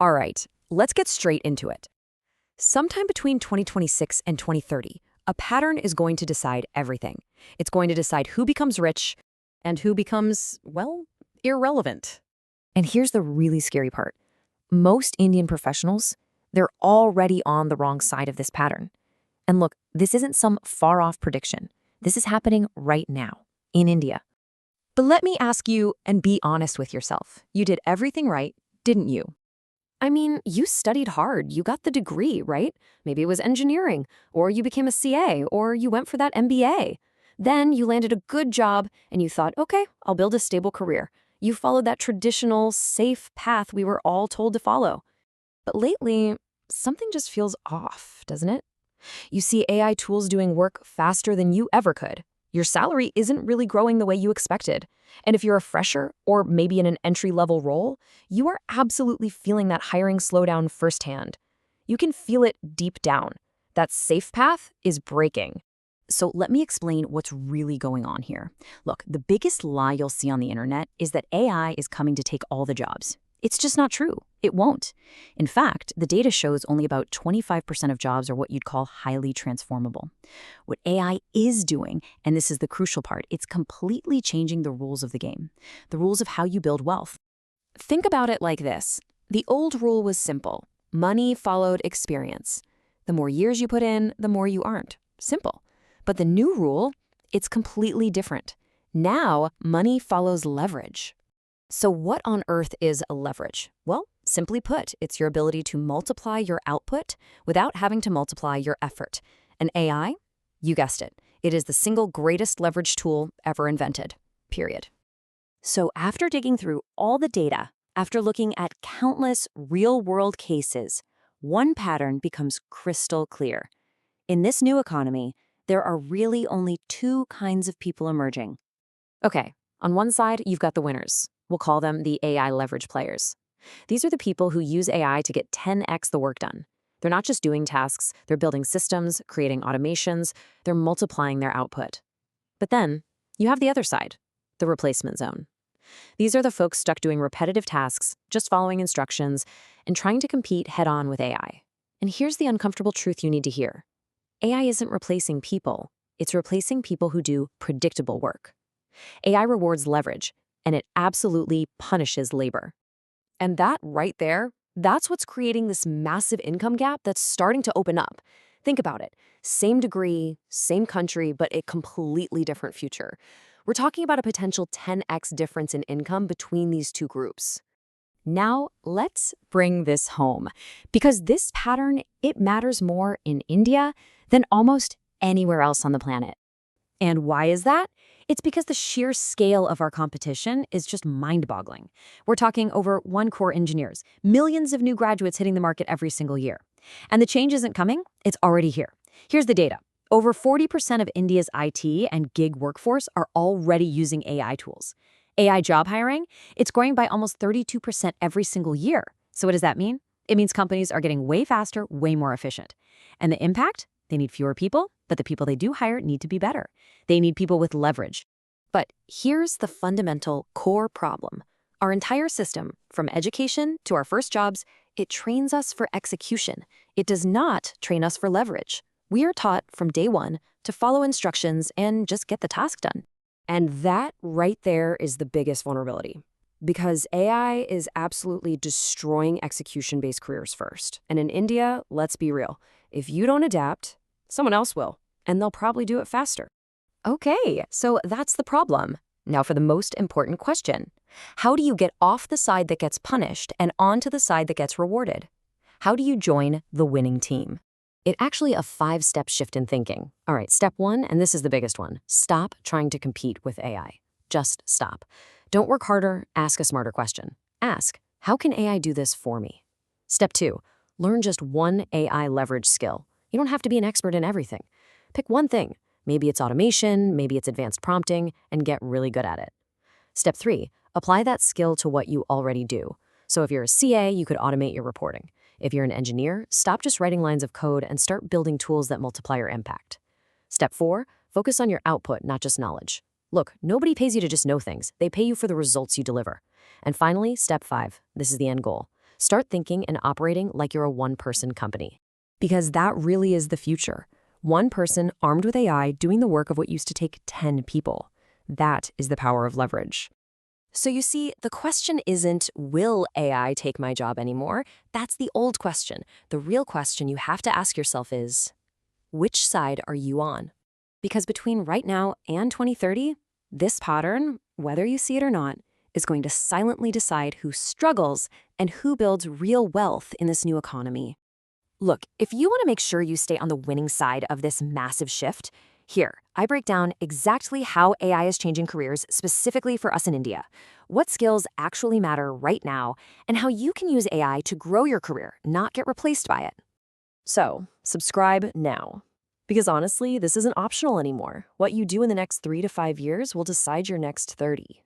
All right, let's get straight into it. Sometime between 2026 and 2030, a pattern is going to decide everything. It's going to decide who becomes rich and who becomes, well, irrelevant. And here's the really scary part. Most Indian professionals, they're already on the wrong side of this pattern. And look, this isn't some far-off prediction. This is happening right now, in India. But let me ask you and be honest with yourself. You did everything right, didn't you? I mean, you studied hard. You got the degree, right? Maybe it was engineering, or you became a CA, or you went for that MBA. Then you landed a good job, and you thought, okay, I'll build a stable career. You followed that traditional, safe path we were all told to follow. But lately, something just feels off, doesn't it? You see AI tools doing work faster than you ever could. Your salary isn't really growing the way you expected. And if you're a fresher, or maybe in an entry-level role, you are absolutely feeling that hiring slowdown firsthand. You can feel it deep down. That safe path is breaking. So let me explain what's really going on here. Look, the biggest lie you'll see on the internet is that AI is coming to take all the jobs. It's just not true. It won't. In fact, the data shows only about 25% of jobs are what you'd call highly transformable. What AI is doing, and this is the crucial part, it's completely changing the rules of the game, the rules of how you build wealth. Think about it like this. The old rule was simple. Money followed experience. The more years you put in, the more you earned. Simple. But the new rule, it's completely different. Now, money follows leverage. So what on earth is a leverage? Well, simply put, it's your ability to multiply your output without having to multiply your effort. And AI? You guessed it. It is the single greatest leverage tool ever invented. Period. So after digging through all the data, after looking at countless real-world cases, one pattern becomes crystal clear. In this new economy, there are really only two kinds of people emerging. Okay, on one side, you've got the winners. We'll call them the AI leverage players. These are the people who use AI to get 10x the work done. They're not just doing tasks, they're building systems, creating automations, they're multiplying their output. But then, you have the other side, the replacement zone. These are the folks stuck doing repetitive tasks, just following instructions, and trying to compete head-on with AI. And here's the uncomfortable truth you need to hear. AI isn't replacing people, it's replacing people who do predictable work. AI rewards leverage, and it absolutely punishes labor. And that right there, that's what's creating this massive income gap that's starting to open up. Think about it. Same degree, same country, but a completely different future. We're talking about a potential 10x difference in income between these two groups. Now, let's bring this home, because this pattern, it matters more in India than almost anywhere else on the planet. And why is that? It's because the sheer scale of our competition is just mind-boggling. We're talking over 1 crore engineers, millions of new graduates hitting the market every single year. And the change isn't coming, it's already here. Here's the data. Over 40% of India's IT and gig workforce are already using AI tools. AI job hiring, it's growing by almost 32% every single year. So what does that mean? It means companies are getting way faster, way more efficient. And the impact? They need fewer people, but the people they do hire need to be better. They need people with leverage. But here's the fundamental core problem. Our entire system, from education to our first jobs, it trains us for execution. It does not train us for leverage. We are taught from day one to follow instructions and just get the task done. And that right there is the biggest vulnerability. Because AI is absolutely destroying execution-based careers first. And in India, let's be real, if you don't adapt, someone else will, and they'll probably do it faster. Okay, so that's the problem. Now for the most important question. How do you get off the side that gets punished and onto the side that gets rewarded? How do you join the winning team? It's actually a 5-step shift in thinking. All right, step 1, and this is the biggest one. Stop trying to compete with AI. Just stop. Don't work harder, ask a smarter question. Ask, how can AI do this for me? Step 2, learn just one AI leverage skill. You don't have to be an expert in everything. Pick one thing. Maybe it's automation, maybe it's advanced prompting, and get really good at it. Step 3, apply that skill to what you already do. So if you're a CA, you could automate your reporting. If you're an engineer, stop just writing lines of code and start building tools that multiply your impact. Step 4, focus on your output, not just knowledge. Look, nobody pays you to just know things. They pay you for the results you deliver. And finally, step 5, this is the end goal. Start thinking and operating like you're a one-person company. Because that really is the future. One person armed with AI doing the work of what used to take 10 people. That is the power of leverage. So you see, the question isn't, will AI take my job anymore? That's the old question. The real question you have to ask yourself is, which side are you on? Because between right now and 2030, this pattern, whether you see it or not, is going to silently decide who struggles and who builds real wealth in this new economy. Look, if you want to make sure you stay on the winning side of this massive shift, here, I break down exactly how AI is changing careers specifically for us in India, what skills actually matter right now, and how you can use AI to grow your career, not get replaced by it. So, subscribe now. Because honestly, this isn't optional anymore. What you do in the next 3 to 5 years will decide your next 30.